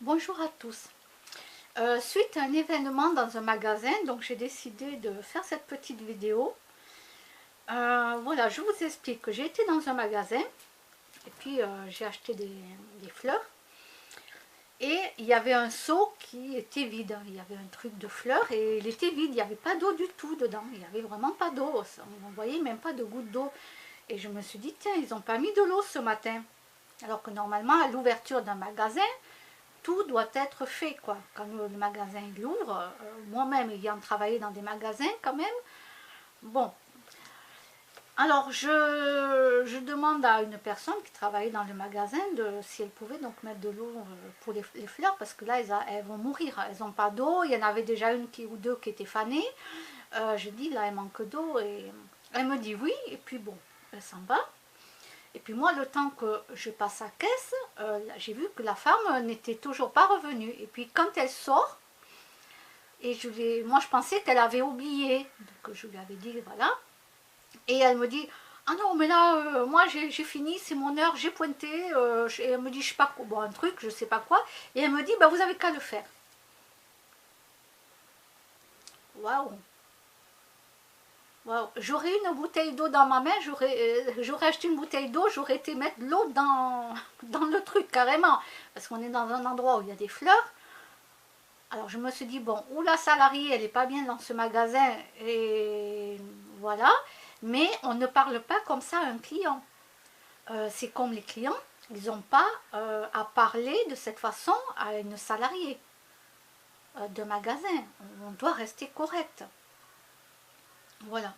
Bonjour à tous. Suite à un événement dans un magasin, donc j'ai décidé de faire cette petite vidéo. Voilà, je vous explique que j'ai été dans un magasin et puis j'ai acheté des fleurs. Et il y avait un seau qui était vide. Il y avait un truc de fleurs et il était vide. Il n'y avait pas d'eau du tout dedans. Il n'y avait vraiment pas d'eau. On ne voyait même pas de goutte d'eau. Et je me suis dit, tiens, ils n'ont pas mis de l'eau ce matin. Alors que normalement, à l'ouverture d'un magasin, tout doit être fait, quoi. Quand le magasin l'ouvre, moi-même ayant travaillé dans des magasins quand même, bon. Alors je demande à une personne qui travaillait dans le magasin si elle pouvait donc mettre de l'eau pour les fleurs, parce que là elles vont mourir, elles n'ont pas d'eau, il y en avait déjà une ou deux qui étaient fanées. Je dis là elle manque d'eau et elle me dit oui, et puis bon, elle s'en va. Et puis moi, le temps que je passe à caisse, j'ai vu que la femme n'était toujours pas revenue. Et puis quand elle sort, moi je pensais qu'elle avait oublié. Donc je lui avais dit voilà. Et elle me dit, ah non mais là, moi j'ai fini, c'est mon heure, j'ai pointé. Et elle me dit, je sais pas quoi, bon, un truc, je sais pas quoi. Et elle me dit, bah, vous avez qu'à le faire. Waouh. Wow. J'aurais une bouteille d'eau dans ma main, j'aurais acheté une bouteille d'eau, j'aurais été mettre de l'eau dans le truc carrément. Parce qu'on est dans un endroit où il y a des fleurs. Alors je me suis dit, bon, ou la salariée, elle n'est pas bien dans ce magasin, et voilà. Mais on ne parle pas comme ça à un client. C'est comme les clients, ils n'ont pas à parler de cette façon à une salariée de magasin. On doit rester correct. Voilà.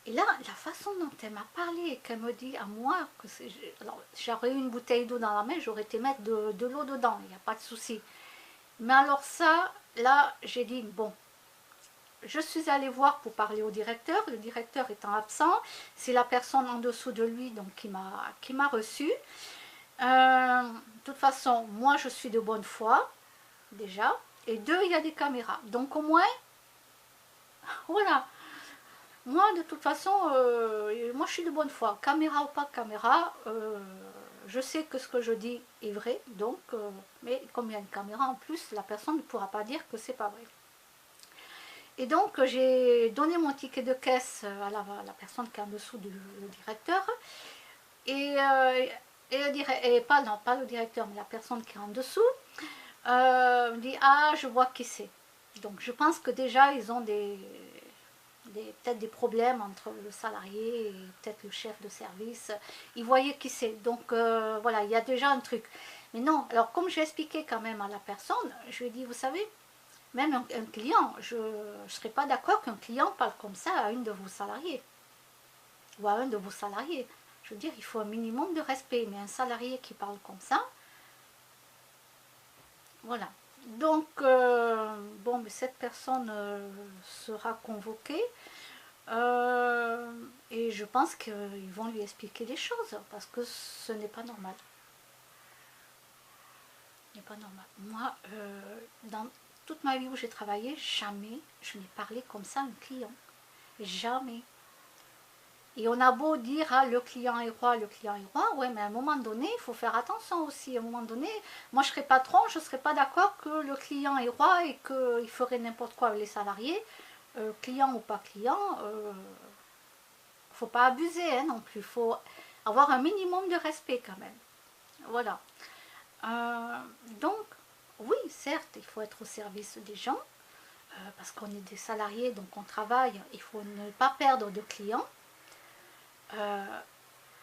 Et là, la façon dont elle m'a parlé et qu'elle me dit à moi que c'est. Alors, j'aurais eu une bouteille d'eau dans la main, j'aurais été mettre de l'eau dedans, il n'y a pas de souci. Mais alors, ça, là, j'ai dit bon, je suis allée voir pour parler au directeur. Le directeur étant absent, c'est la personne en dessous de lui donc, qui m'a reçu. De toute façon, moi, je suis de bonne foi, déjà. Et deux, il y a des caméras. Donc, au moins, voilà. Moi, de toute façon, moi je suis de bonne foi. Caméra ou pas caméra, je sais que ce que je dis est vrai. Donc, mais comme il y a une caméra en plus, la personne ne pourra pas dire que c'est pas vrai. Et donc, j'ai donné mon ticket de caisse à la personne qui est en dessous du directeur. Et, pas le directeur, mais la personne qui est en dessous, me dit, ah, je vois qui c'est. Donc, je pense que déjà, ils ont peut-être des problèmes entre le salarié et peut-être le chef de service. Ils voyaient qui c'est. Donc voilà, il y a déjà un truc. Mais non, alors comme j'ai expliqué quand même à la personne, je lui ai dit, vous savez, même un client, je ne serais pas d'accord qu'un client parle comme ça à une de vos salariés. Ou à un de vos salariés. Je veux dire, il faut un minimum de respect. Mais un salarié qui parle comme ça, voilà. Donc, bon, mais cette personne sera convoquée. Et je pense qu'ils vont lui expliquer les choses parce que ce n'est pas normal. Ce n'est pas normal. Moi, dans toute ma vie où j'ai travaillé, jamais je n'ai parlé comme ça à un client. Jamais. Et on a beau dire, ah, le client est roi, le client est roi, ouais, mais à un moment donné, il faut faire attention aussi. À un moment donné, moi je serais patron, je ne serais pas d'accord que le client est roi et qu'il ferait n'importe quoi avec les salariés. Client ou pas client, faut pas abuser hein, non plus. Il faut avoir un minimum de respect quand même. Voilà. Donc, oui, certes, il faut être au service des gens, parce qu'on est des salariés, donc on travaille, il faut ne pas perdre de clients.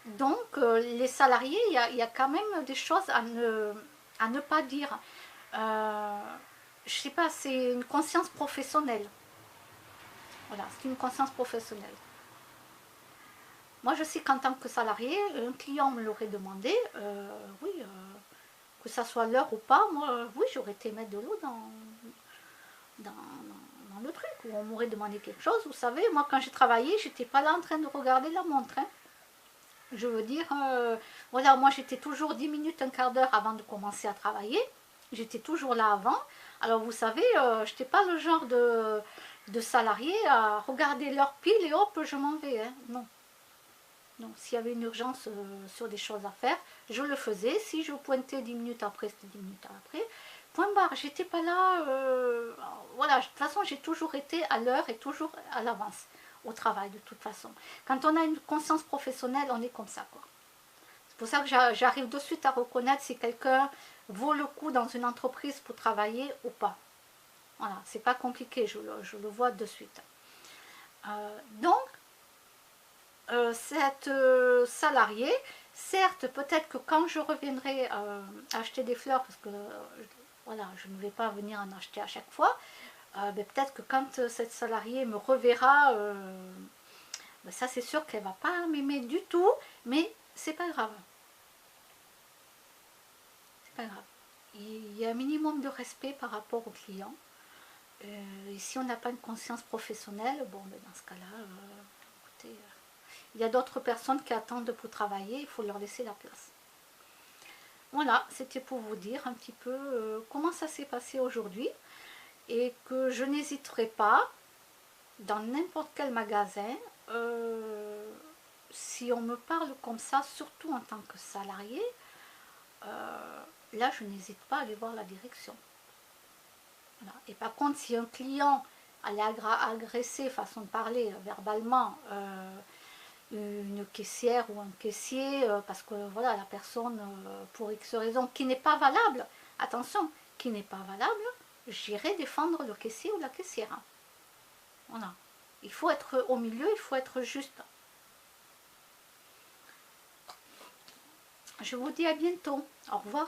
Donc, les salariés, il y a quand même des choses à ne pas dire. Je sais pas, c'est une conscience professionnelle. Voilà, c'est une conscience professionnelle. Moi, je sais qu'en tant que salarié, un client me l'aurait demandé, oui, que ça soit l'heure ou pas, moi, oui, j'aurais été mettre de l'eau dans le truc, ou on m'aurait demandé quelque chose. Vous savez, moi, quand j'ai travaillé, j'étais pas là en train de regarder la montre. Hein. Je veux dire, voilà, moi, j'étais toujours 10 minutes, un quart d'heure avant de commencer à travailler. J'étais toujours là avant. Alors, vous savez, je n'étais pas le genre de salarié à regarder l'heure pile et hop, je m'en vais. Hein. Non. Donc s'il y avait une urgence sur des choses à faire, je le faisais. Si je pointais 10 minutes après, c'était 10 minutes après. Point barre, j'étais pas là. Voilà, de toute façon, j'ai toujours été à l'heure et toujours à l'avance au travail, de toute façon. Quand on a une conscience professionnelle, on est comme ça, quoi. C'est pour ça que j'arrive de suite à reconnaître si quelqu'un vaut le coup dans une entreprise pour travailler ou pas. Voilà, c'est pas compliqué, je le vois de suite. Donc, cette salariée, certes, peut-être que quand je reviendrai acheter des fleurs, parce que voilà, je ne vais pas venir en acheter à chaque fois, mais peut-être que quand cette salariée me reverra, ben ça c'est sûr qu'elle va pas m'aimer du tout, mais c'est pas grave. C'est pas grave. Il y a un minimum de respect par rapport aux clients. Et si on n'a pas une conscience professionnelle, bon, ben dans ce cas-là, écoutez, il y a d'autres personnes qui attendent pour travailler, il faut leur laisser la place. Voilà, c'était pour vous dire un petit peu comment ça s'est passé aujourd'hui et que je n'hésiterai pas dans n'importe quel magasin, si on me parle comme ça, surtout en tant que salarié, là je n'hésite pas à aller voir la direction. Voilà. Et par contre, si un client allait agresser, façon de parler, verbalement, une caissière ou un caissier, parce que voilà, la personne, pour X raison, qui n'est pas valable, attention, qui n'est pas valable, j'irai défendre le caissier ou la caissière. Voilà. Il faut être au milieu, il faut être juste. Je vous dis à bientôt. Au revoir.